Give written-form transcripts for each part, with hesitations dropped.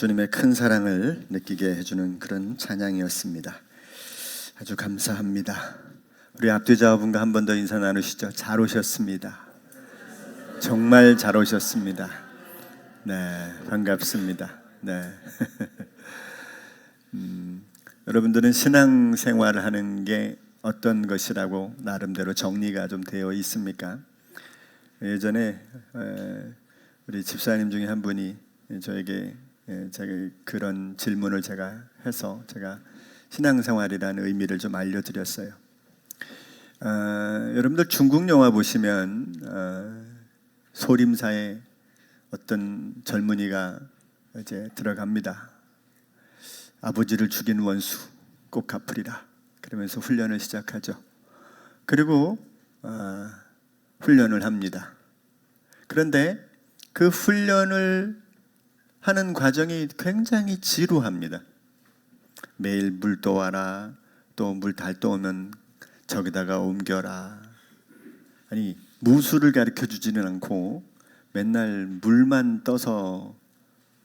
주님의 큰 사랑을 느끼게 해주는 그런 찬양이었습니다. 아주 감사합니다. 우리 앞뒤자분과 한 번 더 인사 나누시죠. 잘 오셨습니다. 정말 잘 오셨습니다. 네, 반갑습니다. 네. 여러분들은 신앙생활을 하는 게 어떤 것이라고 나름대로 정리가 좀 되어 있습니까? 예전에 우리 집사님 중에 한 분이 저에게 제가 그런 질문을 제가 해서 제가 신앙생활이라는 의미를 좀 알려드렸어요. 여러분들 중국 영화 보시면 소림사에 어떤 젊은이가 이제 들어갑니다. 아버지를 죽인 원수 꼭 갚으리라 그러면서 훈련을 시작하죠. 그리고 훈련을 합니다. 그런데 그 훈련을 하는 과정이 굉장히 지루합니다. 매일 물 떠와라, 또 물 달 떠오면 저기다가 옮겨라. 아니 무술을 가르쳐 주지는 않고 맨날 물만 떠서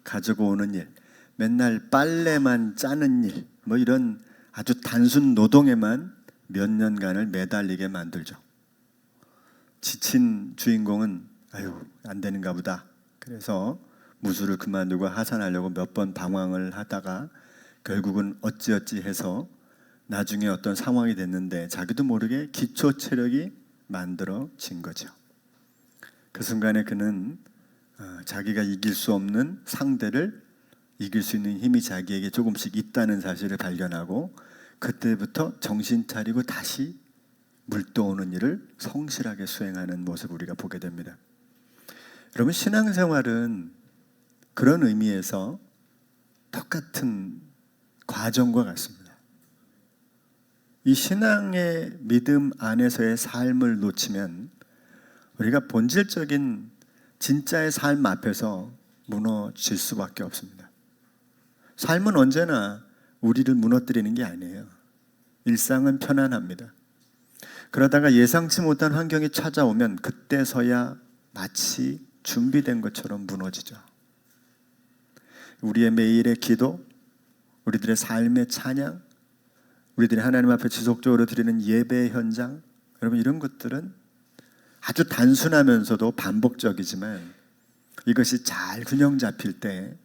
가지고 오는 일, 맨날 빨래만 짜는 일, 뭐 이런 아주 단순 노동에만 몇 년간을 매달리게 만들죠. 지친 주인공은 아유 안 되는가 보다. 그래서 무술을 그만두고 하산하려고 몇 번 방황을 하다가 결국은 어찌어찌 해서 나중에 어떤 상황이 됐는데 자기도 모르게 기초 체력이 만들어진 거죠. 그 순간에 그는 자기가 이길 수 없는 상대를 이길 수 있는 힘이 자기에게 조금씩 있다는 사실을 발견하고 그때부터 정신 차리고 다시 물 떠오는 일을 성실하게 수행하는 모습을 우리가 보게 됩니다. 여러분 신앙생활은 그런 의미에서 똑같은 과정과 같습니다. 이 신앙의 믿음 안에서의 삶을 놓치면 우리가 본질적인 진짜의 삶 앞에서 무너질 수밖에 없습니다. 삶은 언제나 우리를 무너뜨리는 게 아니에요. 일상은 편안합니다. 그러다가 예상치 못한 환경이 찾아오면 그때서야 마치 준비된 것처럼 무너지죠. 우리의 매일의 기도, 우리들의 삶의 찬양, 우리들이 하나님 앞에 지속적으로 드리는 예배 현장, 여러분 이런 것들은 아주 단순하면서도 반복적이지만 이것이 잘 균형 잡힐 때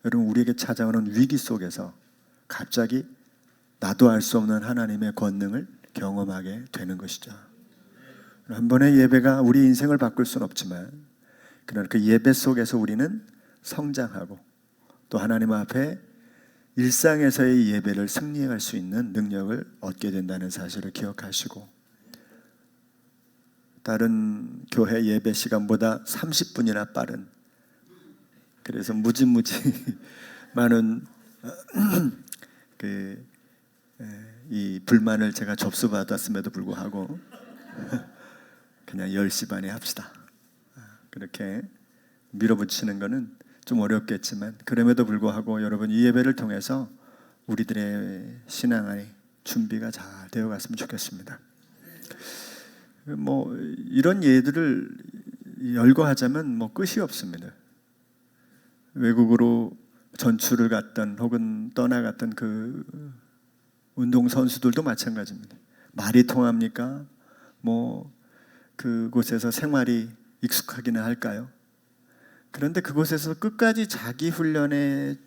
여러분 우리에게 찾아오는 위기 속에서 갑자기 나도 알 수 없는 하나님의 권능을 경험하게 되는 것이죠. 한 번의 예배가 우리 인생을 바꿀 수는 없지만 그러나 그 예배 속에서 우리는 성장하고 또 하나님 앞에 일상에서의 예배를 승리할 수 있는 능력을 얻게 된다는 사실을 기억하시고 다른 교회 예배 시간보다 30분이나 빠른 그래서 무지무지 많은 이 불만을 제가 접수받았음에도 불구하고 그냥 10시 반에 합시다. 그렇게 밀어붙이는 거는 좀 어렵겠지만 그럼에도 불구하고 여러분 이 예배를 통해서 우리들의 신앙의 준비가 잘 되어 갔으면 좋겠습니다. 뭐 이런 예들을 열거하자면 뭐 끝이 없습니다. 외국으로 전출을 갔던 혹은 떠나갔던 그 운동 선수들도 마찬가지입니다. 말이 통합니까? 뭐 그곳에서 생활이 익숙하기는 할까요? 그런데 그곳에서 끝까지 자기 훈련에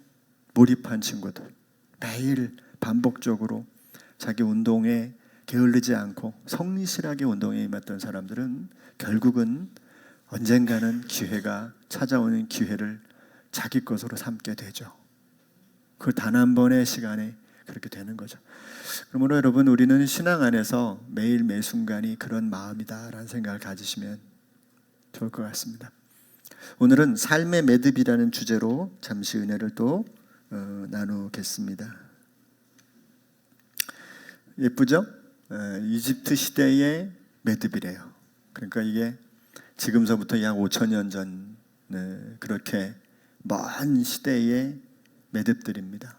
몰입한 친구들, 매일 반복적으로 자기 운동에 게을르지 않고 성실하게 운동에 임했던 사람들은 결국은 언젠가는 기회가 찾아오는 기회를 자기 것으로 삼게 되죠. 그 단 한 번의 시간에 그렇게 되는 거죠. 그러므로 여러분 우리는 신앙 안에서 매일 매 순간이 그런 마음이다라는 생각을 가지시면 좋을 것 같습니다. 오늘은 삶의 매듭이라는 주제로 잠시 은혜를 또 나누겠습니다. 예쁘죠? 이집트 시대의 매듭이래요. 그러니까 이게 지금서부터 약 5,000년 전 그렇게 먼 시대의 매듭들입니다.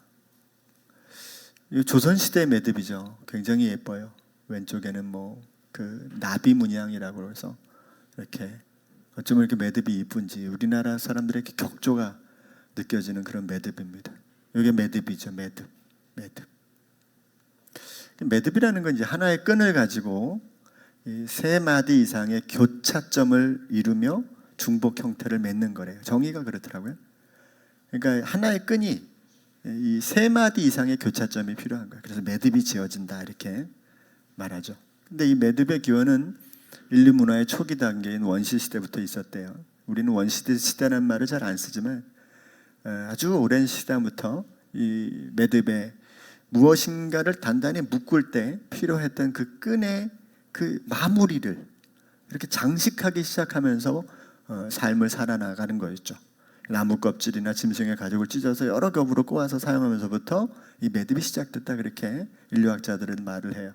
조선 시대의 매듭이죠. 굉장히 예뻐요. 왼쪽에는 뭐 그 나비 문양이라고 해서 이렇게 어쩌면 이렇게 매듭이 이쁜지 우리나라 사람들에게 격조가 느껴지는 그런 매듭입니다. 이게 매듭이죠. 매듭. 매듭이라는 건 이제 하나의 끈을 가지고 이 세 마디 이상의 교차점을 이루며 중복 형태를 맺는 거래요. 정의가 그렇더라고요. 그러니까 하나의 끈이 이 세 마디 이상의 교차점이 필요한 거예요. 그래서 매듭이 지어진다 이렇게 말하죠. 근데 이 매듭의 기원은 인류 문화의 초기 단계인 원시 시대부터 있었대요. 우리는 원시 시대라는 말을 잘 안 쓰지만 아주 오랜 시대부터 이 매듭에 무엇인가를 단단히 묶을 때 필요했던 그 끈의 그 마무리를 이렇게 장식하기 시작하면서 삶을 살아나가는 거였죠. 나무 껍질이나 짐승의 가죽을 찢어서 여러 겹으로 꼬아서 사용하면서부터 이 매듭이 시작됐다 그렇게 인류학자들은 말을 해요.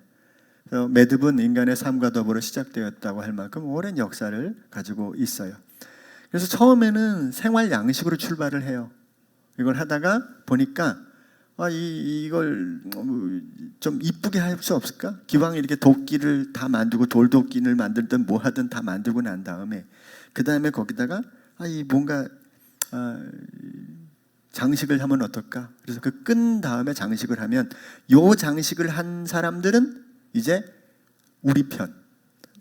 그래서 매듭은 인간의 삶과 더불어 시작되었다고 할 만큼 오랜 역사를 가지고 있어요. 그래서 처음에는 생활 양식으로 출발을 해요. 이걸 하다가 보니까 이걸 좀 이쁘게 할 수 없을까? 기왕 이렇게 도끼를 다 만들고 돌도끼를 만들든 뭐 하든 다 만들고 난 다음에 그 다음에 거기다가 이 뭔가 장식을 하면 어떨까? 그래서 그 끈 다음에 장식을 하면 요 장식을 한 사람들은 이제 우리 편,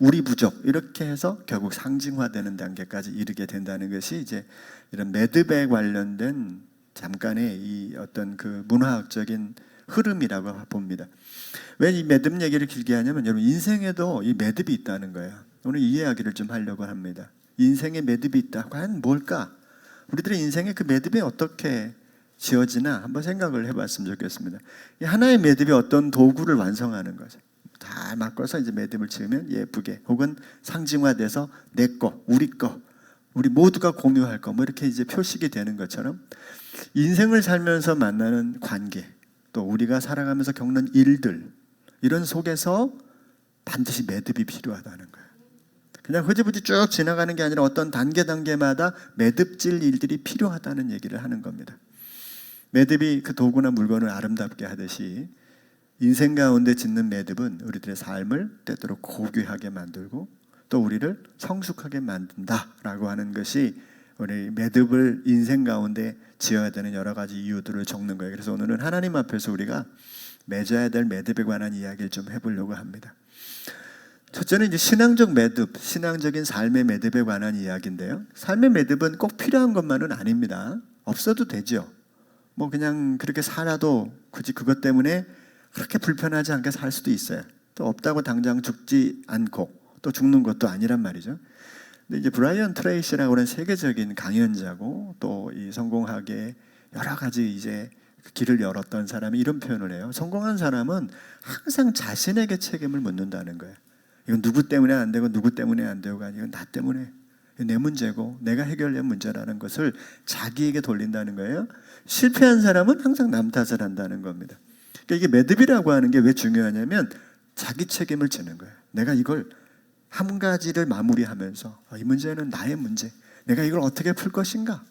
우리 부족 이렇게 해서 결국 상징화되는 단계까지 이르게 된다는 것이 이제 이런 매듭에 관련된 잠깐의 이 어떤 그 문화학적인 흐름이라고 봅니다. 왜 이 매듭 얘기를 길게 하냐면 여러분 인생에도 이 매듭이 있다는 거예요. 오늘 이 이야기를 좀 하려고 합니다. 인생에 매듭이 있다. 과연 뭘까? 우리들의 인생에 그 매듭이 어떻게 지어지나 한번 생각을 해봤으면 좋겠습니다. 이 하나의 매듭이 어떤 도구를 완성하는 거죠. 다 바꿔서 이제 매듭을 지으면 예쁘게 혹은 상징화돼서 내 거, 우리 거, 우리 모두가 공유할 거 뭐 이렇게 이제 표식이 되는 것처럼 인생을 살면서 만나는 관계 또 우리가 살아가면서 겪는 일들 이런 속에서 반드시 매듭이 필요하다는 거예요. 그냥 흐지부지 쭉 지나가는 게 아니라 어떤 단계마다 매듭질 일들이 필요하다는 얘기를 하는 겁니다. 매듭이 그 도구나 물건을 아름답게 하듯이 인생 가운데 짓는 매듭은 우리들의 삶을 때때로 고귀하게 만들고 또 우리를 성숙하게 만든다라고 하는 것이 우리 매듭을 인생 가운데 지어야 되는 여러 가지 이유들을 적는 거예요. 그래서 오늘은 하나님 앞에서 우리가 맺어야 될 매듭에 관한 이야기를 좀 해보려고 합니다. 첫째는 이제 신앙적 매듭, 신앙적인 삶의 매듭에 관한 이야기인데요. 삶의 매듭은 꼭 필요한 것만은 아닙니다. 없어도 되죠. 뭐 그냥 그렇게 살아도 굳이 그것 때문에 그렇게 불편하지 않게 살 수도 있어요. 또 없다고 당장 죽지 않고 또 죽는 것도 아니란 말이죠. 근데 이제 브라이언 트레이시라고 하는 세계적인 강연자고 또 이 성공학의 여러 가지 이제 길을 열었던 사람이 이런 표현을 해요. 성공한 사람은 항상 자신에게 책임을 묻는다는 거예요. 이건 누구 때문에 안 되고 누구 때문에 안 되고가 아니고 나 때문에 내 문제고 내가 해결된 문제라는 것을 자기에게 돌린다는 거예요. 실패한 사람은 항상 남 탓을 한다는 겁니다. 그러니까 이게 매듭이라고 하는 게 왜 중요하냐면 자기 책임을 지는 거예요. 내가 이걸 한 가지를 마무리하면서 이 문제는 나의 문제, 내가 이걸 어떻게 풀 것인가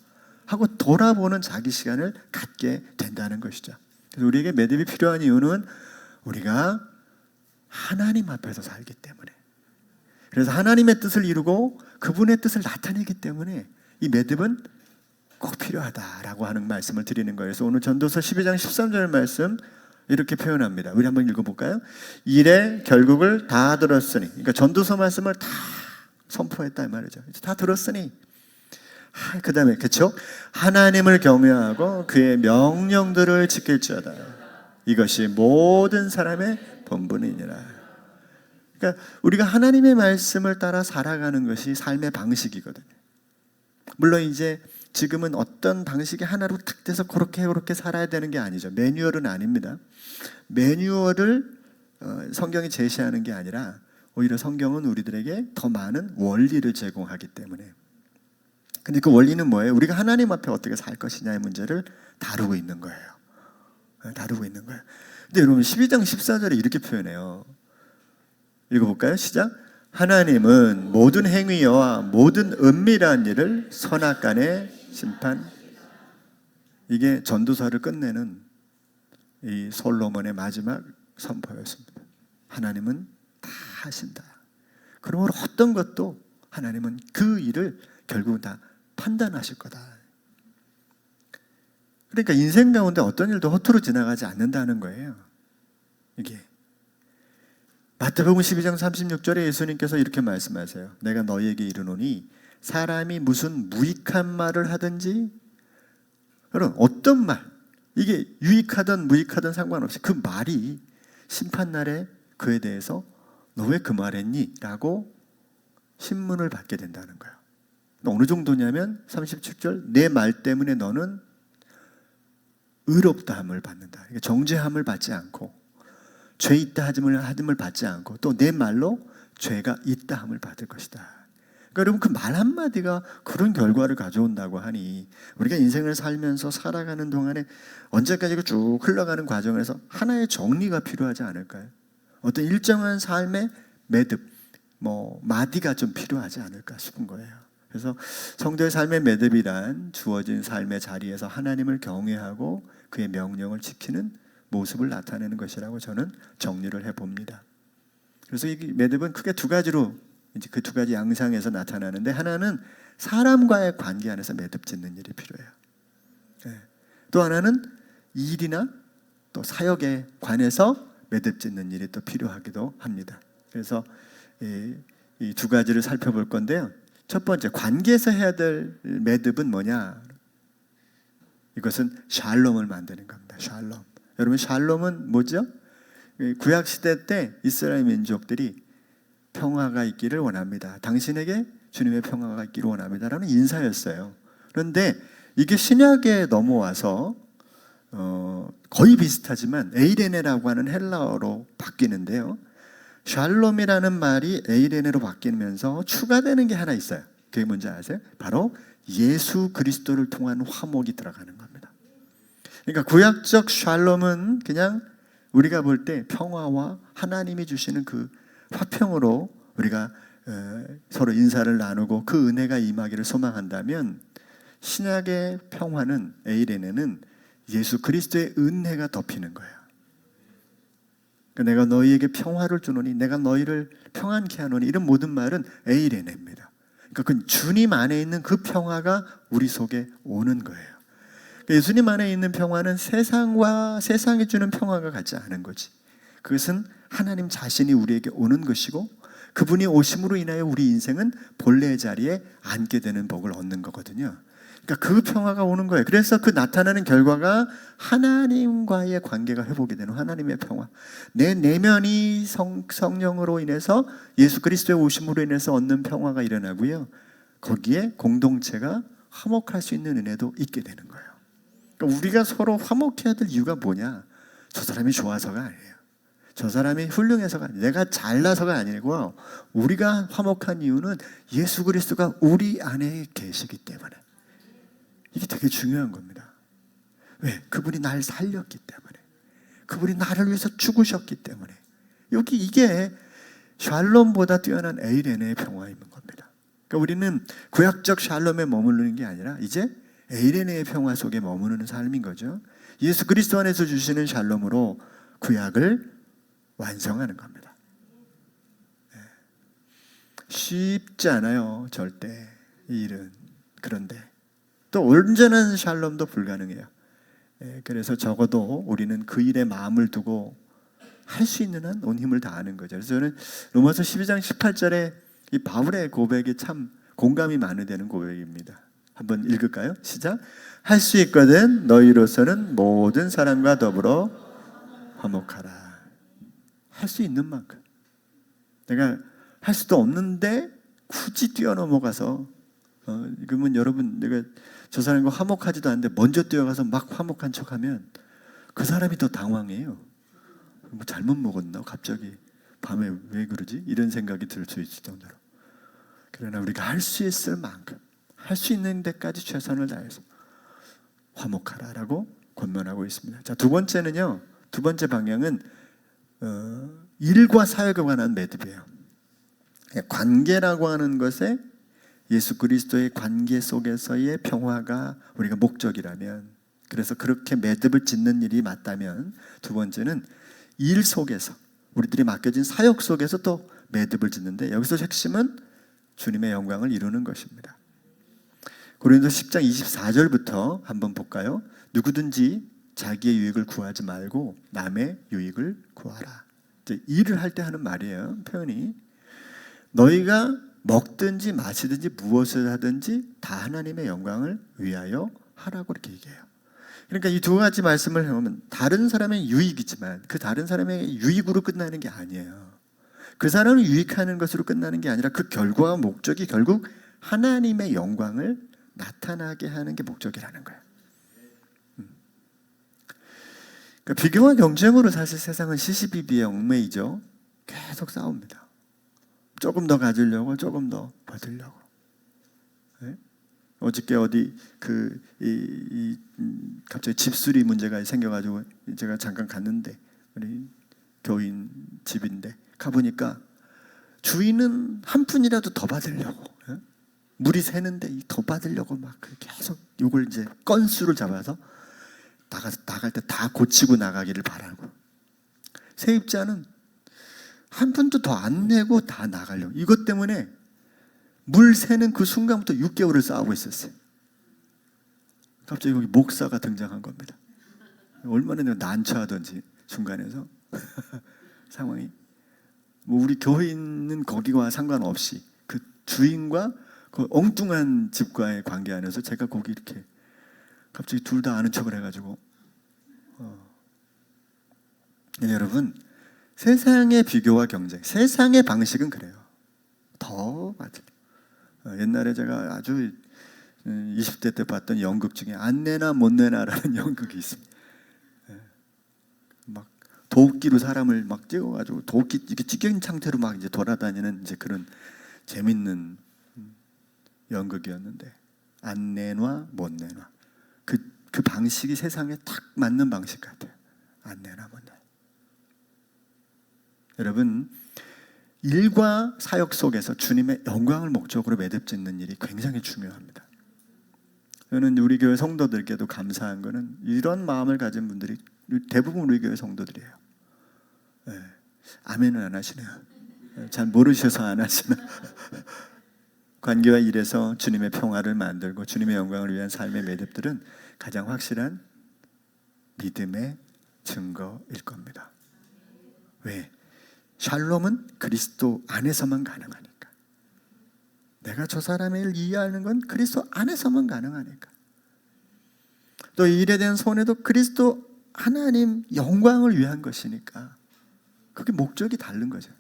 하고 돌아보는 자기 시간을 갖게 된다는 것이죠. 그래서 우리에게 매듭이 필요한 이유는 우리가 하나님 앞에서 살기 때문에, 그래서 하나님의 뜻을 이루고 그분의 뜻을 나타내기 때문에 이 매듭은 꼭 필요하다라고 하는 말씀을 드리는 거예요. 그래서 오늘 전도서 12장 13절 말씀 이렇게 표현합니다. 우리 한번 읽어볼까요? 이래 결국을 다 들었으니, 그러니까 전도서 말씀을 다 선포했다 이 말이죠. 다 들었으니 그 다음에 그렇죠? 하나님을 경외하고 그의 명령들을 지킬지어다. 이것이 모든 사람의 본분이니라. 그러니까 우리가 하나님의 말씀을 따라 살아가는 것이 삶의 방식이거든요. 물론 이제 지금은 어떤 방식이 하나로 탁 돼서 그렇게 살아야 되는 게 아니죠. 매뉴얼은 아닙니다. 매뉴얼을 성경이 제시하는 게 아니라 오히려 성경은 우리들에게 더 많은 원리를 제공하기 때문에. 근데 그 원리는 뭐예요? 우리가 하나님 앞에 어떻게 살 것이냐의 문제를 다루고 있는 거예요. 다루고 있는 거예요. 근데 여러분 12장 14절에 이렇게 표현해요. 읽어볼까요? 시작. 하나님은 모든 행위와 모든 은밀한 일을 선악간에 심판. 이게 전도서를 끝내는 이 솔로몬의 마지막 선포였습니다. 하나님은 다 하신다. 그러므로 어떤 것도 하나님은 그 일을 결국 다 판단하실 거다. 그러니까 인생 가운데 어떤 일도 허투루 지나가지 않는다는 거예요. 이게 마태복음 12장 36절에 예수님께서 이렇게 말씀하세요. 내가 너희에게 이르노니 사람이 무슨 무익한 말을 하든지, 여러분 어떤 말, 이게 유익하든 무익하든 상관없이 그 말이 심판날에 그에 대해서 너 왜 그 말했니? 라고 신문을 받게 된다는 거예요. 어느 정도냐면 37절, 내 말 때문에 너는 의롭다함을 받는다. 정죄함을 받지 않고, 죄 있다 하짐을 받지 않고, 또 내 말로 죄가 있다함을 받을 것이다. 그러니까 여러분 그 말 한마디가 그런 결과를 가져온다고 하니, 우리가 인생을 살면서 살아가는 동안에 언제까지 쭉 흘러가는 과정에서 하나의 정리가 필요하지 않을까요? 어떤 일정한 삶의 매듭, 마디가 좀 필요하지 않을까 싶은 거예요. 그래서 성도의 삶의 매듭이란 주어진 삶의 자리에서 하나님을 경외하고 그의 명령을 지키는 모습을 나타내는 것이라고 저는 정리를 해봅니다. 그래서 이 매듭은 크게 두 가지로, 이제 그 두 가지 양상에서 나타나는데, 하나는 사람과의 관계 안에서 매듭 짓는 일이 필요해요. 또 하나는 일이나 또 사역에 관해서 매듭 짓는 일이 또 필요하기도 합니다. 그래서 이 두 가지를 살펴볼 건데요. 첫 번째, 관계에서 해야 될 매듭은 뭐냐? 이것은 샬롬을 만드는 겁니다. 샬롬. 여러분 샬롬은 뭐죠? 구약 시대 때 이스라엘 민족들이 평화가 있기를 원합니다. 당신에게 주님의 평화가 있기를 원합니다라는 인사였어요. 그런데 이게 신약에 넘어와서 거의 비슷하지만 에이레네라고 하는 헬라어로 바뀌는데요. 샬롬이라는 말이 에이레네로 바뀌면서 추가되는 게 하나 있어요. 그게 뭔지 아세요? 바로 예수 그리스도를 통한 화목이 들어가는 겁니다. 그러니까 구약적 샬롬은 그냥 우리가 볼 때 평화와 하나님이 주시는 그 화평으로 우리가 서로 인사를 나누고 그 은혜가 임하기를 소망한다면, 신약의 평화는, 에이레네는 예수 그리스도의 은혜가 덮이는 거예요. 그러니까 내가 너희에게 평화를 주노니, 내가 너희를 평안케 하노니, 이런 모든 말은 에이레네입니다. 그러니까 그 주님 안에 있는 그 평화가 우리 속에 오는 거예요. 그러니까 예수님 안에 있는 평화는 세상이 주는 평화가 같지 않은 거지. 그것은 하나님 자신이 우리에게 오는 것이고, 그분이 오심으로 인하여 우리 인생은 본래의 자리에 앉게 되는 복을 얻는 거거든요. 그러니까 그 평화가 오는 거예요. 그래서 그 나타나는 결과가 하나님과의 관계가 회복이 되는 하나님의 평화. 내 내면이 성령으로 인해서, 예수 그리스도의 오심으로 인해서 얻는 평화가 일어나고요. 거기에 공동체가 화목할 수 있는 은혜도 있게 되는 거예요. 그러니까 우리가 서로 화목해야 될 이유가 뭐냐? 저 사람이 좋아서가 아니에요. 저 사람이 훌륭해서가 아니에요. 내가 잘나서가 아니고, 우리가 화목한 이유는 예수 그리스도가 우리 안에 계시기 때문에. 이게 되게 중요한 겁니다. 왜? 그분이 날 살렸기 때문에, 그분이 나를 위해서 죽으셨기 때문에. 이게 샬롬보다 뛰어난 에이레네의 평화인 겁니다. 그러니까 우리는 구약적 샬롬에 머무르는 게 아니라 이제 에이레네의 평화 속에 머무르는 삶인 거죠. 예수 그리스도 안에서 주시는 샬롬으로 구약을 완성하는 겁니다. 쉽지 않아요, 절대 이 일은. 그런데 또 온전한 샬롬도 불가능해요. 그래서 적어도 우리는 그 일에 마음을 두고 할 수 있는 한 온 힘을 다하는 거죠. 그래서 저는 로마서 12장 18절에 이 바울의 고백이 참 공감이 많이 되는 고백입니다. 한번 읽을까요? 시작. 할 수 있거든 너희로서는 모든 사람과 더불어 화목하라. 할 수 있는 만큼. 내가 할 수도 없는데 굳이 뛰어넘어가서, 그러면 여러분, 내가 저 사람과 화목하지도 않는데 먼저 뛰어가서 막 화목한 척하면 그 사람이 더 당황해요. 뭐 잘못 먹었나? 갑자기 밤에 왜 그러지? 이런 생각이 들 수 있을 정도로. 그러나 우리가 할 수 있을 만큼, 할 수 있는 데까지 최선을 다해서 화목하라라고 권면하고 있습니다. 자, 두 번째는요. 두 번째 방향은 일과 사역에 관한 매듭이에요. 관계라고 하는 것에 예수 그리스도의 관계 속에서의 평화가 우리가 목적이라면, 그래서 그렇게 매듭을 짓는 일이 맞다면, 두 번째는 일 속에서, 우리들이 맡겨진 사역 속에서 또 매듭을 짓는데, 여기서 핵심은 주님의 영광을 이루는 것입니다. 고린도서 10장 24절부터 한번 볼까요? 누구든지 자기의 유익을 구하지 말고 남의 유익을 구하라. 이제 일을 할 때 하는 말이에요. 표현이 너희가 먹든지 마시든지 무엇을 하든지 다 하나님의 영광을 위하여 하라고 이렇게 얘기해요. 그러니까 이 두 가지 말씀을 해보면 다른 사람의 유익이지만 그 다른 사람의 유익으로 끝나는 게 아니에요. 그 사람을 유익하는 것으로 끝나는 게 아니라 그 결과와 목적이 결국 하나님의 영광을 나타나게 하는 게 목적이라는 거예요. 그러니까 비교와 경쟁으로 사실 세상은 시시비비에 얽매이죠. 계속 싸웁니다. 조금 더 가지려고, 조금 더 받으려고. 네? 어저께 어디 갑자기 집수리 문제가 생겨가지고 제가 잠깐 갔는데 우리 교인 집인데 가보니까 주인은 한 푼이라도 더 받으려고, 네? 물이 새는데 더 받으려고 막 계속 이걸 이제 건수를 잡아서 나갈 때 다 고치고 나가기를 바라고, 세입자는 한 푼도 더 안 내고 다 나가려고. 이것 때문에 물 새는 그 순간부터 6개월을 싸우고 있었어요. 갑자기 여기 목사가 등장한 겁니다. 얼마나 내가 난처하던지 중간에서 상황이. 뭐 우리 교회는 거기와 상관없이 그 주인과 그 엉뚱한 집과의 관계 안에서 제가 거기 이렇게 갑자기 둘 다 아는 척을 해가지고 네, 여러분 세상의 비교와 경쟁, 세상의 방식은 그래요. 더 맞아요. 옛날에 제가 아주 20대 때 봤던 연극 중에 안 내나 못 내나라는 연극이 있습니다. 막 도끼로 사람을 막 찍어가지고 도끼 이렇게 찢긴 상태로 막 이제 돌아다니는 이제 그런 재밌는 연극이었는데 안 내놔 못 내놔. 그 방식이 세상에 딱 맞는 방식 같아요. 안 내나 못 내놔. 여러분 일과 사역 속에서 주님의 영광을 목적으로 매듭짓는 일이 굉장히 중요합니다. 저는 우리 교회 성도들께도 감사한 것은 이런 마음을 가진 분들이 대부분 우리 교회 성도들이에요. 네. 아멘은 안 하시네요. 잘 모르셔서 안 하시나. 관계와 일에서 주님의 평화를 만들고 주님의 영광을 위한 삶의 매듭들은 가장 확실한 믿음의 증거일 겁니다. 왜? 샬롬은 그리스도 안에서만 가능하니까. 내가 저 사람의 일을 이해하는 건 그리스도 안에서만 가능하니까. 또 일에 대한 손해도 그리스도 하나님 영광을 위한 것이니까. 그게 목적이 다른 거죠.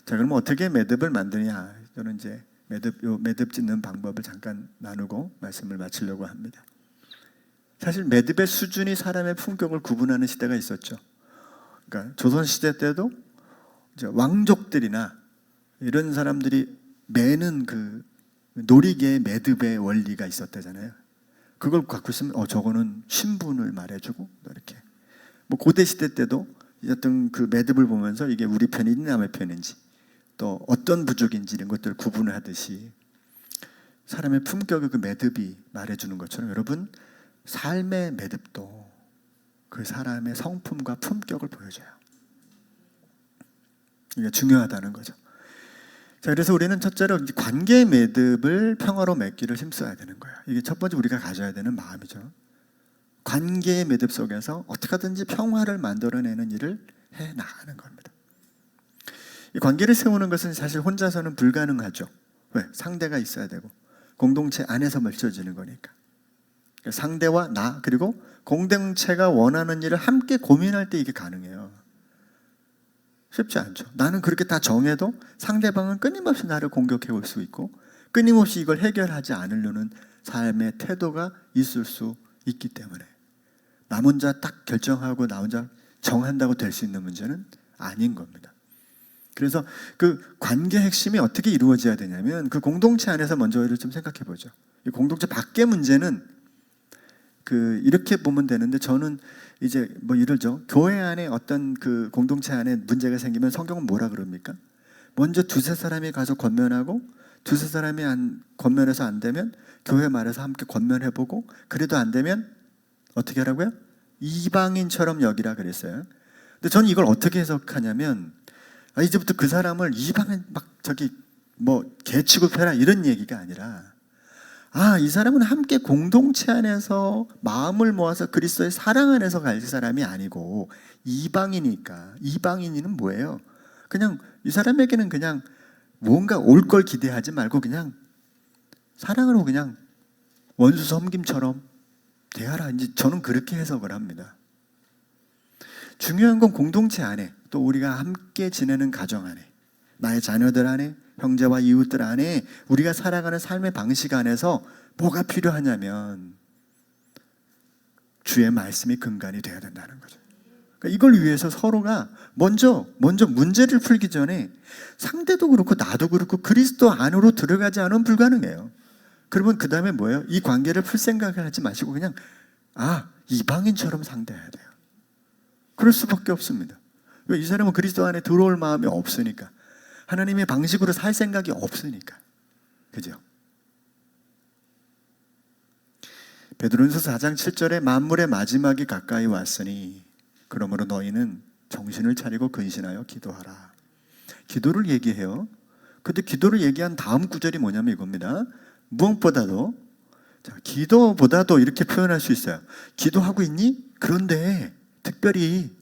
자, 그럼 어떻게 매듭을 만드냐? 저는 이제 매듭 짓는 방법을 잠깐 나누고 말씀을 마치려고 합니다. 사실 매듭의 수준이 사람의 품격을 구분하는 시대가 있었죠. 그러니까 조선 시대 때도 이제 왕족들이나 이런 사람들이 매는 그 놀이개의 매듭의 원리가 있었다잖아요. 그걸 갖고 있으면 저거는 신분을 말해주고 이렇게. 뭐 고대 시대 때도 어떤 그 매듭을 보면서 이게 우리 편인지 남의 편인지 또 어떤 부족인지 이런 것들을 구분하듯이 사람의 품격을 그 매듭이 말해주는 것처럼 여러분 삶의 매듭도 그 사람의 성품과 품격을 보여줘요. 이게 중요하다는 거죠. 자, 그래서 우리는 첫째로 관계의 매듭을 평화로 맺기를 힘써야 되는 거예요. 이게 첫 번째 우리가 가져야 되는 마음이죠. 관계의 매듭 속에서 어떻게 하든지 평화를 만들어내는 일을 해 나가는 겁니다. 이 관계를 세우는 것은 사실 혼자서는 불가능하죠. 왜? 상대가 있어야 되고 공동체 안에서 맺혀지는 거니까. 상대와 나 그리고 공동체가 원하는 일을 함께 고민할 때 이게 가능해요. 쉽지 않죠. 나는 그렇게 다 정해도 상대방은 끊임없이 나를 공격해 올 수 있고 끊임없이 이걸 해결하지 않으려는 삶의 태도가 있을 수 있기 때문에 나 혼자 딱 결정하고 나 혼자 정한다고 될 수 있는 문제는 아닌 겁니다. 그래서 그 관계 핵심이 어떻게 이루어져야 되냐면 그 공동체 안에서 먼저 좀 생각해 보죠. 이 공동체 밖의 문제는 이렇게 보면 되는데 저는 이제 뭐 이러죠. 교회 안에 어떤 그 공동체 안에 문제가 생기면 성경은 뭐라 그럽니까? 먼저 두세 사람이 가서 권면하고 두세 사람이 권면해서 안 되면 교회 말에서 함께 권면해보고 그래도 안 되면 어떻게 하라고요? 이방인처럼 여기라 그랬어요. 근데 저는 이걸 어떻게 해석하냐면 이제부터 그 사람을 이방인 막 뭐 개 취급해라 이런 얘기가 아니라, 이 사람은 함께 공동체 안에서 마음을 모아서 그리스도의 사랑 안에서 갈 사람이 아니고 이방이니까. 이방인은 뭐예요? 그냥 이 사람에게는 그냥 뭔가 올 걸 기대하지 말고 그냥 사랑으로 그냥 원수 섬김처럼 대하라. 이제 저는 그렇게 해석을 합니다. 중요한 건 공동체 안에, 또 우리가 함께 지내는 가정 안에, 나의 자녀들 안에, 형제와 이웃들 안에, 우리가 살아가는 삶의 방식 안에서 뭐가 필요하냐면 주의 말씀이 근간이 되어야 된다는 거죠. 그러니까 이걸 위해서 서로가 먼저 문제를 풀기 전에 상대도 그렇고 나도 그렇고 그리스도 안으로 들어가지 않으면 불가능해요. 그러면 그 다음에 뭐예요? 이 관계를 풀 생각을 하지 마시고 그냥 이방인처럼 상대해야 돼요. 그럴 수밖에 없습니다. 왜? 이 사람은 그리스도 안에 들어올 마음이 없으니까. 하나님의 방식으로 살 생각이 없으니까. 그죠? 베드로전서 4장 7절에 만물의 마지막이 가까이 왔으니 그러므로 너희는 정신을 차리고 근신하여 기도하라. 기도를 얘기해요. 근데 기도를 얘기한 다음 구절이 뭐냐면 이겁니다. 무엇보다도, 기도보다도 이렇게 표현할 수 있어요. 기도하고 있니? 그런데 특별히,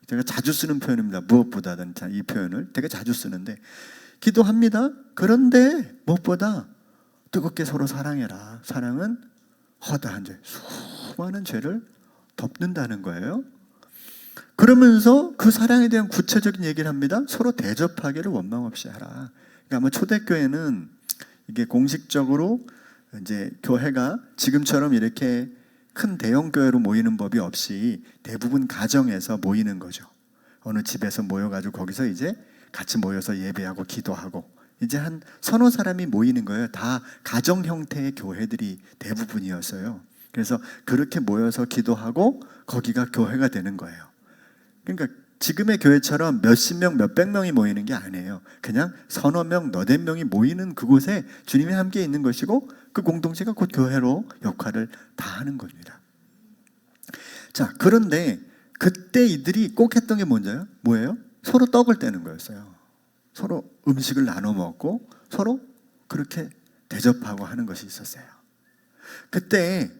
제가 자주 쓰는 표현입니다. 무엇보다는, 이 표현을 되게 자주 쓰는데, 기도합니다. 그런데 무엇보다 뜨겁게 서로 사랑해라. 사랑은 허다한 죄, 수많은 죄를 덮는다는 거예요. 그러면서 그 사랑에 대한 구체적인 얘기를 합니다. 서로 대접하기를 원망 없이 하라. 그러니까 아마 초대교회는 이게 공식적으로 이제 교회가 지금처럼 이렇게 큰 대형 교회로 모이는 법이 없이 대부분 가정에서 모이는 거죠. 어느 집에서 모여가지고 거기서 이제 같이 모여서 예배하고 기도하고, 이제 한 서너 사람이 모이는 거예요. 다 가정 형태의 교회들이 대부분이었어요. 그래서 그렇게 모여서 기도하고 거기가 교회가 되는 거예요. 그러니까 지금의 교회처럼 몇십 명, 몇백 명이 모이는 게 아니에요. 그냥 서너 명, 너댓 명이 모이는 그곳에 주님이 함께 있는 것이고 그 공동체가 곧 교회로 역할을 다 하는 겁니다. 자, 그런데 그때 이들이 꼭 했던 게 뭐예요? 서로 떡을 떼는 거였어요. 서로 음식을 나눠 먹고 서로 그렇게 대접하고 하는 것이 있었어요. 그때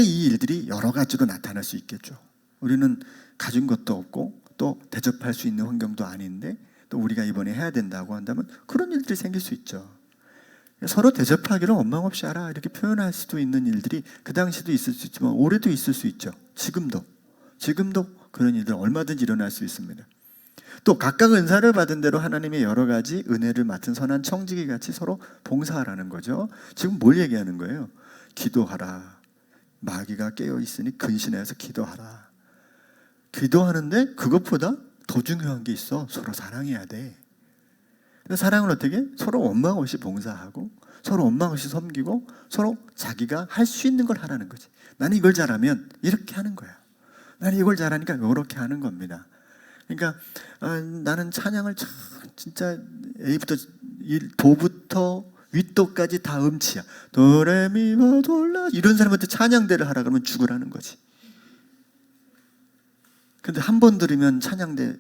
이 일들이 여러 가지로 나타날 수 있겠죠. 우리는 가진 것도 없고 또 대접할 수 있는 환경도 아닌데 또 우리가 이번에 해야 된다고 한다면 그런 일들이 생길 수 있죠. 서로 대접하기를 원망 없이 하라 이렇게 표현할 수도 있는 일들이 그 당시도 있을 수 있지만 올해도 있을 수 있죠. 지금도 그런 일들 얼마든지 일어날 수 있습니다. 또 각각 은사를 받은 대로 하나님의 여러 가지 은혜를 맡은 선한 청지기 같이 서로 봉사하라는 거죠. 지금 뭘 얘기하는 거예요? 기도하라. 마귀가 깨어 있으니 근신해서 기도하라. 기도하는데 그것보다 더 중요한 게 있어. 서로 사랑해야 돼. 사랑은 어떻게? 서로 원망 없이 봉사하고 서로 원망 없이 섬기고 서로 자기가 할 수 있는 걸 하라는 거지. 나는 이걸 잘하면 이렇게 하는 거야. 나는 이걸 잘하니까 이렇게 하는 겁니다. 그러니까 나는 찬양을 참 진짜 A부터 도부터 윗도까지 다 음치야. 도레미파솔라 이런 사람한테 찬양대를 하라 그러면 죽으라는 거지. 근데 한 번 들으면 찬양대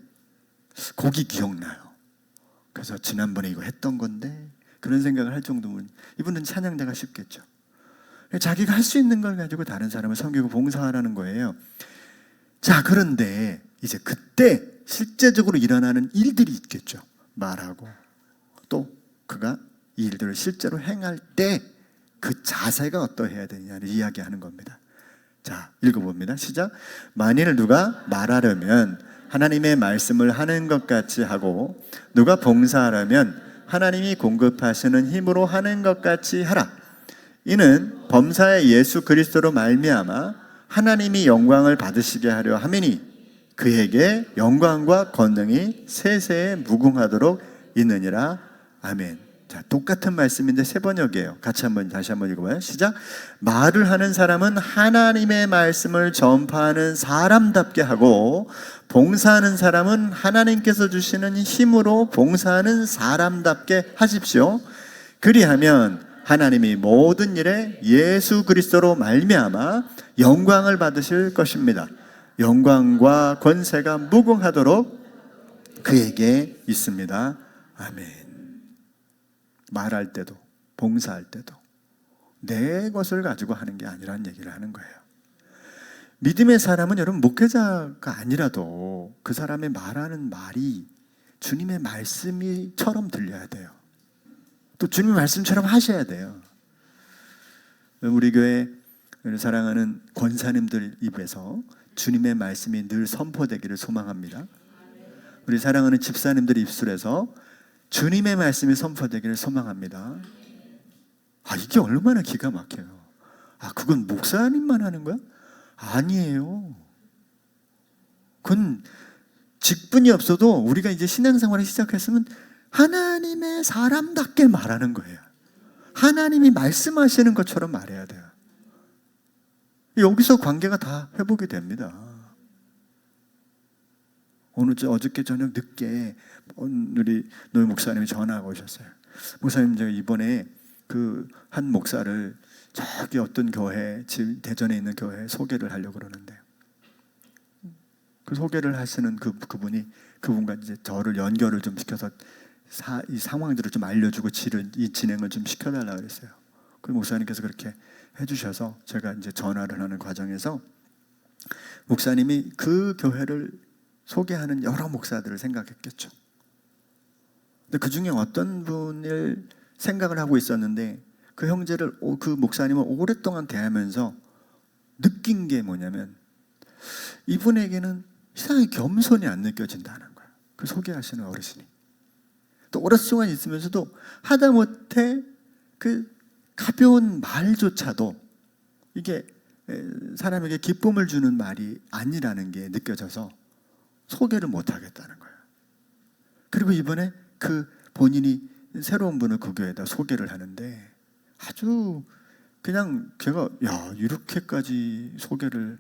곡이 기억나요. 그래서 지난번에 이거 했던 건데 그런 생각을 할 정도면 이분은 찬양대가 쉽겠죠. 자기가 할 수 있는 걸 가지고 다른 사람을 섬기고 봉사하라는 거예요. 자, 그런데 이제 그때 실제적으로 일어나는 일들이 있겠죠. 말하고 또 그가 이 일들을 실제로 행할 때 그 자세가 어떠해야 되느냐를 이야기하는 겁니다. 자, 읽어봅니다. 시작. 만일 누가 말하려면 하나님의 말씀을 하는 것 같이 하고 누가 봉사하려면 하나님이 공급하시는 힘으로 하는 것 같이 하라. 이는 범사의 예수 그리스도로 말미암아 하나님이 영광을 받으시게 하려 함이니 그에게 영광과 권능이 세세에 무궁하도록 있느니라. 아멘. 자, 똑같은 말씀인데 세 번역이에요. 다시 한번 읽어봐요. 시작. 말을 하는 사람은 하나님의 말씀을 전파하는 사람답게 하고 봉사하는 사람은 하나님께서 주시는 힘으로 봉사하는 사람답게 하십시오. 그리하면 하나님이 모든 일에 예수 그리스도로 말미암아 영광을 받으실 것입니다. 영광과 권세가 무궁하도록 그에게 있습니다. 아멘. 말할 때도, 봉사할 때도 내 것을 가지고 하는 게 아니라는 얘기를 하는 거예요. 믿음의 사람은 여러분 목회자가 아니라도 그 사람의 말하는 말이 주님의 말씀이처럼 들려야 돼요. 또 주님의 말씀처럼 하셔야 돼요. 우리 교회 사랑하는 권사님들 입에서 주님의 말씀이 늘 선포되기를 소망합니다. 우리 사랑하는 집사님들 입술에서 주님의 말씀이 선포되기를 소망합니다. 이게 얼마나 기가 막혀요. 그건 목사님만 하는 거야? 아니에요. 그건 직분이 없어도 우리가 이제 신앙생활을 시작했으면 하나님의 사람답게 말하는 거예요. 하나님이 말씀하시는 것처럼 말해야 돼요. 여기서 관계가 다 회복이 됩니다. 어저께 저녁 늦게 우리 노희 목사님이 전화가 오셨어요. 목사님, 제가 이번에 그 한 목사를 저기 어떤 교회, 지금 대전에 있는 교회에 소개를 하려고 그러는데, 그 소개를 하시는 그분과 이제 저를 연결을 좀 시켜서 이 상황들을 좀 알려주고 이 진행을 좀 시켜달라 그랬어요. 그 목사님께서 그렇게 해주셔서 제가 이제 전화를 하는 과정에서 목사님이 그 교회를 소개하는 여러 목사들을 생각했겠죠. 근데 그 중에 어떤 분을 생각을 하고 있었는데, 그 형제를, 그 목사님을 오랫동안 대하면서 느낀 게 뭐냐면, 이분에게는 이상하게 겸손이 안 느껴진다는 거예요. 그 소개하시는 어르신이. 또 오랫동안 있으면서도 하다못해 그 가벼운 말조차도 이게 사람에게 기쁨을 주는 말이 아니라는 게 느껴져서 소개를 못 하겠다는 거예요. 그리고 이번에 그 본인이 새로운 분을 그 교회에다 소개를 하는데, 아주 그냥 제가 이렇게까지 소개를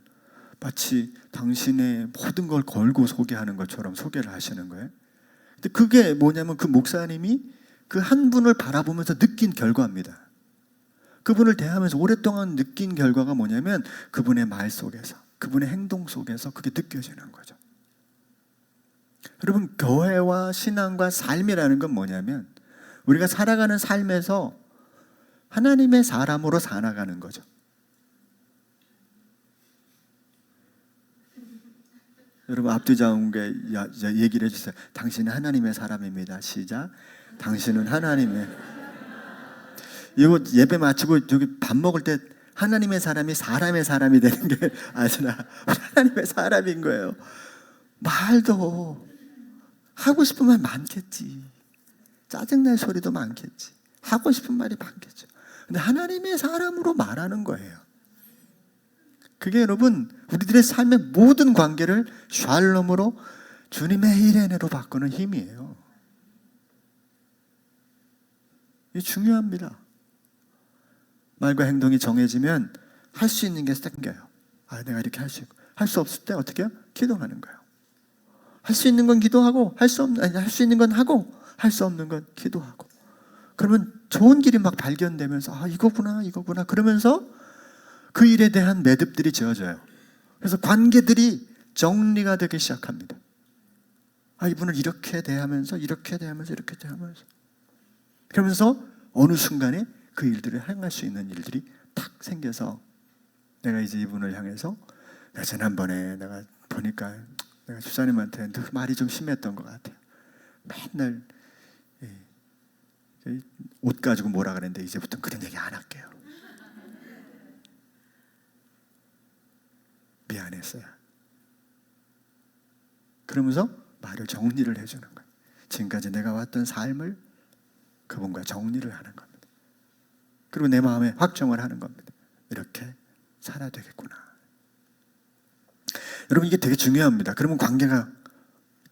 마치 당신의 모든 걸 걸고 소개하는 것처럼 소개를 하시는 거예요. 근데 그게 뭐냐면 그 목사님이 그 한 분을 바라보면서 느낀 결과입니다. 그분을 대하면서 오랫동안 느낀 결과가 뭐냐면 그분의 말 속에서, 그분의 행동 속에서 그게 느껴지는 거죠. 여러분, 교회와 신앙과 삶이라는 건 뭐냐면 우리가 살아가는 삶에서 하나님의 사람으로 살아가는 거죠. 여러분, 앞뒤자운게 얘기를 해주세요. 당신은 하나님의 사람입니다. 시작. 당신은 하나님의. 이거 예배 마치고 저기 밥 먹을 때 하나님의 사람이 사람의 사람이 되는 게 아니라 하나님의 사람인 거예요. 말도 하고 싶은 말 많겠지. 짜증날 소리도 많겠지. 하고 싶은 말이 많겠죠. 근데 하나님의 사람으로 말하는 거예요. 그게 여러분 우리들의 삶의 모든 관계를 샬롬으로 주님의 이레네로 바꾸는 힘이에요. 이게 중요합니다. 말과 행동이 정해지면 할 수 있는 게 생겨요. 내가 이렇게 할 수 있고, 할 수 없을 때 어떻게 해요? 기도하는 거예요. 할 수 있는 건 기도하고, 할 수 있는 건 하고, 할 수 없는 건 기도하고. 그러면 좋은 길이 막 발견되면서 이거구나 그러면서 그 일에 대한 매듭들이 지어져요. 그래서 관계들이 정리가 되기 시작합니다. 이분을 이렇게 대하면서 그러면서 어느 순간에 그 일들을 행할 수 있는 일들이 탁 생겨서 내가 이제 이분을 향해서 지난번에 내가 보니까 내가 집사님한테 말이 좀 심했던 것 같아요. 맨날 옷 가지고 뭐라 그랬는데 이제부터는 그런 얘기 안 할게요. 미안했어요. 그러면서 말을 정리를 해주는 거예요. 지금까지 내가 왔던 삶을 그분과 정리를 하는 겁니다. 그리고 내 마음에 확정을 하는 겁니다. 이렇게 살아야 되겠구나. 여러분, 이게 되게 중요합니다. 그러면 관계가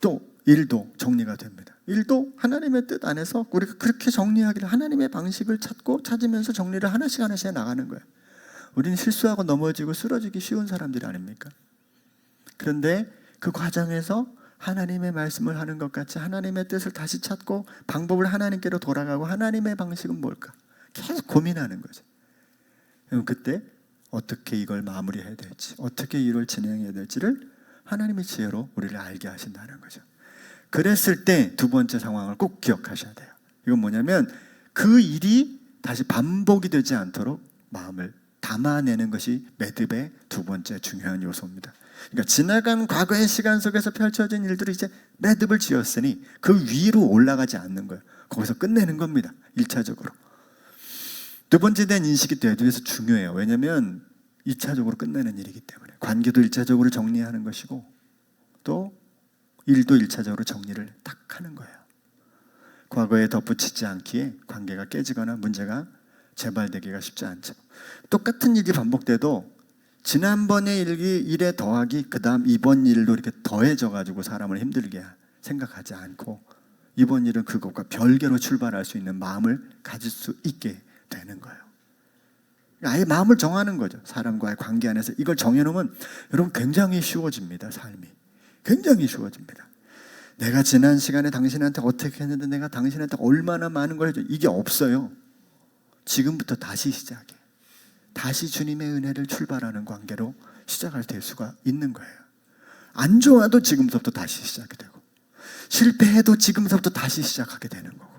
또 일도 정리가 됩니다. 일도 하나님의 뜻 안에서 우리가 그렇게 정리하기를 하나님의 방식을 찾으면서 정리를 하나씩 나가는 거예요. 우리는 실수하고 넘어지고 쓰러지기 쉬운 사람들이 아닙니까? 그런데 그 과정에서 하나님의 말씀을 하는 것 같이 하나님의 뜻을 다시 찾고 방법을 하나님께로 돌아가고 하나님의 방식은 뭘까? 계속 고민하는 거죠. 그때 어떻게 이걸 마무리해야 될지, 어떻게 이걸 진행해야 될지를 하나님의 지혜로 우리를 알게 하신다는 거죠. 그랬을 때 두 번째 상황을 꼭 기억하셔야 돼요. 이건 뭐냐면 그 일이 다시 반복이 되지 않도록 마음을 담아내는 것이 매듭의 두 번째 중요한 요소입니다. 그러니까 지나간 과거의 시간 속에서 펼쳐진 일들이 이제 매듭을 지었으니 그 위로 올라가지 않는 거예요. 거기서 끝내는 겁니다. 1차적으로. 두 번째 대한 인식이 매듭에서 중요해요. 왜냐하면 2차적으로 끝내는 일이기 때문에. 관계도 1차적으로 정리하는 것이고 또 일도 1차적으로 정리를 딱 하는 거예요. 과거에 덧붙이지 않기에 관계가 깨지거나 문제가 재발되기가 쉽지 않죠. 똑같은 일이 반복돼도 지난번의 일에 더하기 그 다음 이번 일도 이렇게 더해져가지고 사람을 힘들게 생각하지 않고 이번 일은 그것과 별개로 출발할 수 있는 마음을 가질 수 있게 되는 거예요. 아예 마음을 정하는 거죠. 사람과의 관계 안에서 이걸 정해놓으면 여러분 굉장히 쉬워집니다. 삶이 굉장히 쉬워집니다. 내가 지난 시간에 당신한테 어떻게 했는데 내가 당신한테 얼마나 많은 걸 해줘. 이게 없어요. 지금부터 다시 시작해. 다시 주님의 은혜를 출발하는 관계로 시작할 수가 있는 거예요. 안 좋아도 지금부터 다시 시작이 되고 실패해도 지금부터 다시 시작하게 되는 거고.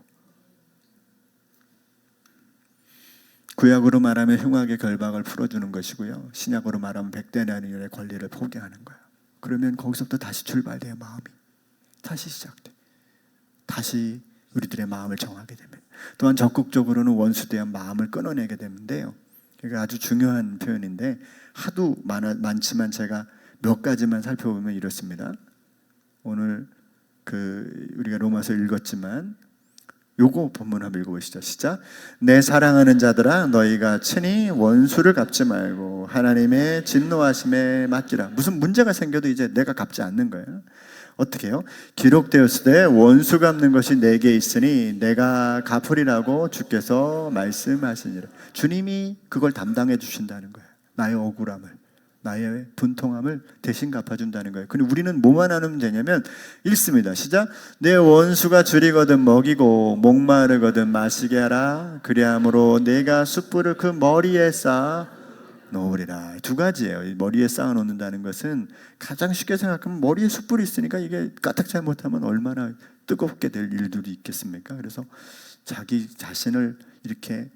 구약으로 말하면 흉악의 결박을 풀어주는 것이고요. 신약으로 말하면 백대나리온의 권리를 포기하는 거예요. 그러면 거기서부터 다시 출발돼요. 마음이 다시 시작돼. 다시 우리들의 마음을 정하게 됩니다. 또한 적극적으로는 원수에 대한 마음을 끊어내게 되는데요. 이게 아주 중요한 표현인데 하도 많지만 제가 몇 가지만 살펴보면 이렇습니다. 오늘 우리가 로마서 읽었지만 요거 본문 한번 읽어보시죠. 시작. 내 사랑하는 자들아 너희가 친히 원수를 갚지 말고 하나님의 진노하심에 맡기라. 무슨 문제가 생겨도 이제 내가 갚지 않는 거예요. 어떻게 해요? 기록되었을 때 원수 갚는 것이 내게 있으니 내가 갚으리라고 주께서 말씀하시니라. 주님이 그걸 담당해 주신다는 거예요. 나의 억울함을, 나의 분통함을 대신 갚아준다는 거예요. 근데 우리는 뭐만 하면 되냐면 읽습니다. 시작. 내 원수가 줄이거든 먹이고 목마르거든 마시게 하라. 그리함으로 내가 숯불을 그 머리에 쌓아 놓으리라. 두 가지예요. 머리에 쌓아 놓는다는 것은 가장 쉽게 생각하면 머리에 숯불이 있으니까 이게 까딱 잘못하면 얼마나 뜨겁게 될 일들이 있겠습니까? 그래서 자기 자신을 이렇게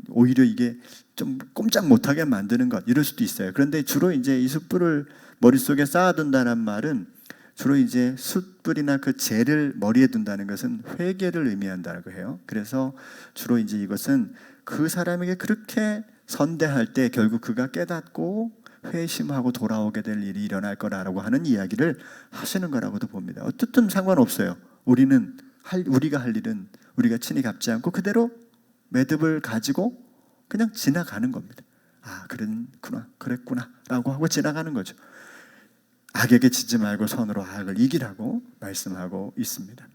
오히려 이게 좀 꼼짝 못하게 만드는 것 이럴 수도 있어요. 그런데 주로 이제 이 숯불을 머릿속에 쌓아둔다는 말은 주로 이제 숯불이나 그 재를 머리에 둔다는 것은 회개를 의미한다고 해요. 그래서 주로 이제 이것은 그 사람에게 그렇게 선대할 때 결국 그가 깨닫고 회심하고 돌아오게 될 일이 일어날 거라고 하는 이야기를 하시는 거라고도 봅니다. 어쨌든 상관없어요. 우리가 할 일은 우리가 친히 갚지 않고 그대로 매듭을 가지고 그냥 지나가는 겁니다. 아, 그랬구나 라고 하고 지나가는 거죠. 악에게 지지 말고 선으로 악을 이기라고 말씀하고 있습니다.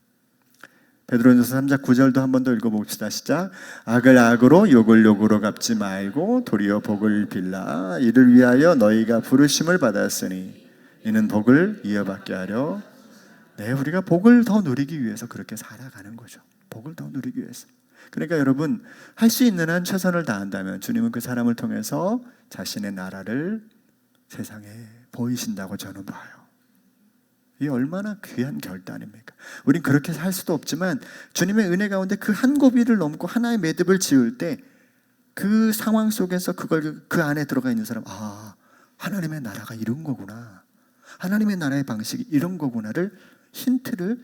베드로전서 3장 9절도 한 번 더 읽어봅시다. 시작. 악을 악으로 욕을 욕으로 갚지 말고 도리어 복을 빌라. 이를 위하여 너희가 부르심을 받았으니 이는 복을 이어받게 하려. 네, 우리가 복을 더 누리기 위해서 그렇게 살아가는 거죠. 복을 더 누리기 위해서. 그러니까 여러분 할 수 있는 한 최선을 다한다면 주님은 그 사람을 통해서 자신의 나라를 세상에 보이신다고 저는 봐요. 이게 얼마나 귀한 결단입니까? 우린 그렇게 살 수도 없지만 주님의 은혜 가운데 그 한 고비를 넘고 하나의 매듭을 지을 때 그 상황 속에서 그 안에 들어가 있는 사람, 아, 하나님의 나라가 이런 거구나, 하나님의 나라의 방식이 이런 거구나를 힌트를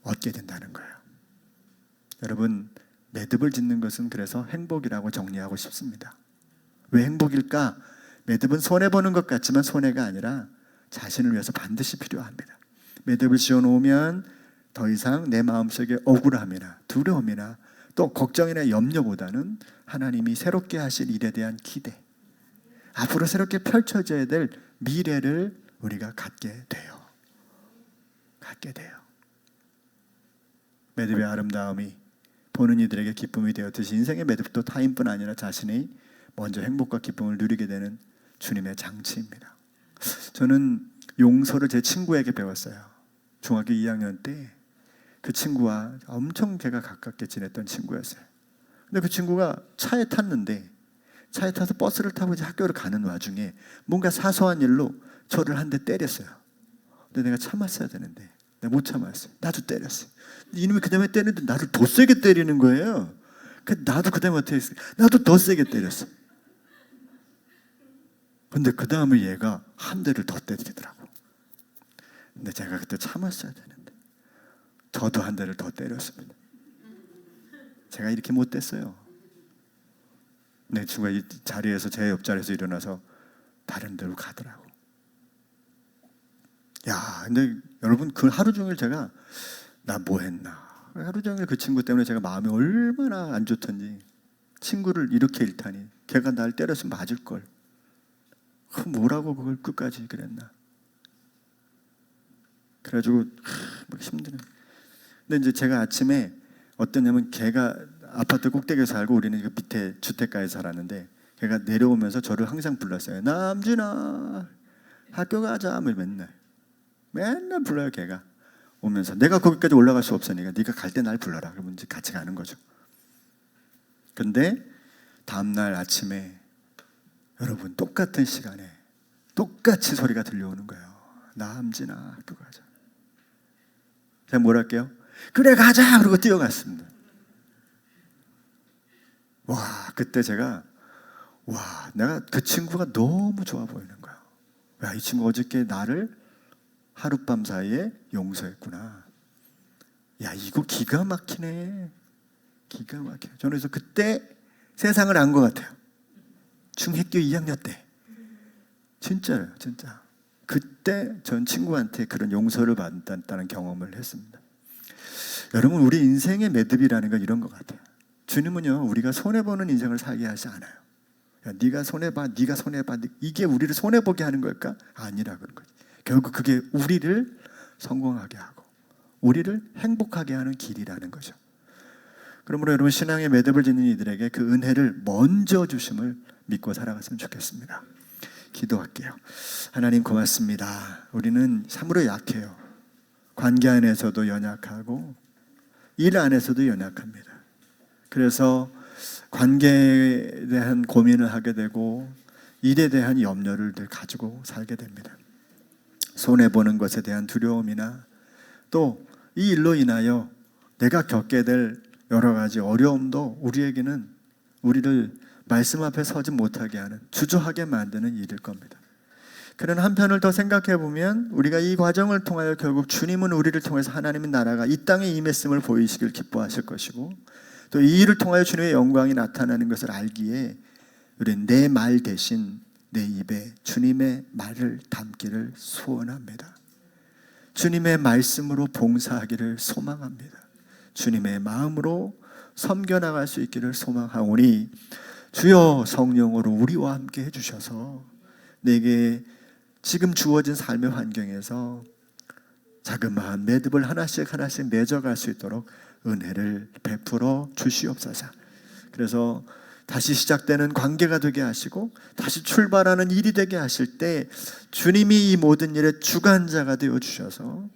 얻게 된다는 거예요. 여러분, 매듭을 짓는 것은 그래서 행복이라고 정리하고 싶습니다. 왜 행복일까? 매듭은 손해보는 것 같지만 손해가 아니라 자신을 위해서 반드시 필요합니다. 매듭을 지어놓으면 더 이상 내 마음속에 억울함이나 두려움이나 또 걱정이나 염려보다는 하나님이 새롭게 하실 일에 대한 기대, 앞으로 새롭게 펼쳐져야 될 미래를 우리가 갖게 돼요. 매듭의 아름다움이 보는 이들에게 기쁨이 되었듯이 인생의 매듭도 타인뿐 아니라 자신이 먼저 행복과 기쁨을 누리게 되는 주님의 장치입니다. 저는 용서를 제 친구에게 배웠어요. 중학교 2학년 때 그 친구와 엄청 제가 가깝게 지냈던 친구였어요. 근데 그 친구가 차에 타서 버스를 타고 이제 학교를 가는 와중에 뭔가 사소한 일로 저를 한 대 때렸어요. 근데 내가 참았어야 되는데 내가 못 참았어요. 나도 때렸어요. 이놈이 그 다음에 때리는데 나를 더 세게 때리는 거예요. 나도 그 다음에 어떻게 했어요? 나도 더 세게 때렸어요. 근데 그 다음에 얘가 한 대를 더 때리더라고. 근데 제가 그때 참았어야 되는데 저도 한 대를 더 때렸습니다. 제가 이렇게 못됐어요. 내 친구가 이 자리에서 제 옆자리에서 일어나서 다른 데로 가더라고. 야, 근데 여러분 그 하루 종일 제가 나 뭐 했나. 하루 종일 그 친구 때문에 제가 마음이 얼마나 안 좋던지. 친구를 이렇게 잃다니. 걔가 날 때렸으면 맞을걸. 뭐라고 그걸 끝까지 그랬나. 그래가지고 막 힘드네. 근데 이제 제가 아침에 어떠냐면 걔가 아파트 꼭대기에 살고 우리는 그 밑에 주택가에 살았는데 걔가 내려오면서 저를 항상 불렀어요. 남준아 학교 가자. 맨날 불러요. 걔가 오면서 내가 거기까지 올라갈 수 없으니까 네가 갈 때 날 불러라. 그러면 이제 같이 가는 거죠. 근데 다음날 아침에 여러분 똑같은 시간에 똑같이 소리가 들려오는 거예요. 남진아 학교 가자. 제가 뭘 할게요? 그래 가자. 그러고 뛰어갔습니다. 와, 그때 제가 내가 그 친구가 너무 좋아 보이는 거야. 야, 이 친구 어저께 나를 하룻밤 사이에 용서했구나. 야, 이거 기가 막히네. 기가 막혀요. 저는 그래서 그때 세상을 안 것 같아요. 중학교 2학년 때. 진짜요, 진짜. 그때 전 친구한테 그런 용서를 받았다는 경험을 했습니다. 여러분, 우리 인생의 매듭이라는 건 이런 것 같아요. 주님은요, 우리가 손해보는 인생을 살게 하지 않아요. 야, 네가 손해봐, 네가 손해봐. 이게 우리를 손해보게 하는 걸까? 아니라 그런 거지. 결국 그게 우리를 성공하게 하고 우리를 행복하게 하는 길이라는 거죠. 그러므로 여러분, 신앙의 매듭을 짓는 이들에게 그 은혜를 먼저 주심을 믿고 살아갔으면 좋겠습니다. 기도할게요. 하나님 고맙습니다. 우리는 참으로 약해요. 관계 안에서도 연약하고 일 안에서도 연약합니다. 그래서 관계에 대한 고민을 하게 되고 일에 대한 염려를 늘 가지고 살게 됩니다. 손해보는 것에 대한 두려움이나 또 이 일로 인하여 내가 겪게 될 여러 가지 어려움도 우리에게는 우리를 말씀 앞에 서지 못하게 하는, 주저하게 만드는 일일 겁니다. 그러나 한편을 더 생각해 보면 우리가 이 과정을 통하여 결국 주님은 우리를 통해서 하나님의 나라가 이 땅에 임했음을 보이시길 기뻐하실 것이고 또 이 일을 통하여 주님의 영광이 나타나는 것을 알기에 우리는 내 말 대신 내 입에 주님의 말을 담기를 소원합니다. 주님의 말씀으로 봉사하기를 소망합니다. 주님의 마음으로 섬겨나갈 수 있기를 소망하오니 주여 성령으로 우리와 함께 해주셔서 내게 지금 주어진 삶의 환경에서 자그마한 매듭을 하나씩 맺어갈 수 있도록 은혜를 베풀어 주시옵소서. 그래서 다시 시작되는 관계가 되게 하시고 다시 출발하는 일이 되게 하실 때 주님이 이 모든 일의 주관자가 되어 주셔서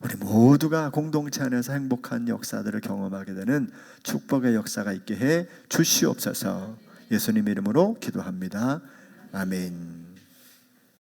우리 모두가 공동체 안에서 행복한 역사들을 경험하게 되는 축복의 역사가 있게 해 주시옵소서. 예수님 이름으로 기도합니다. 아멘.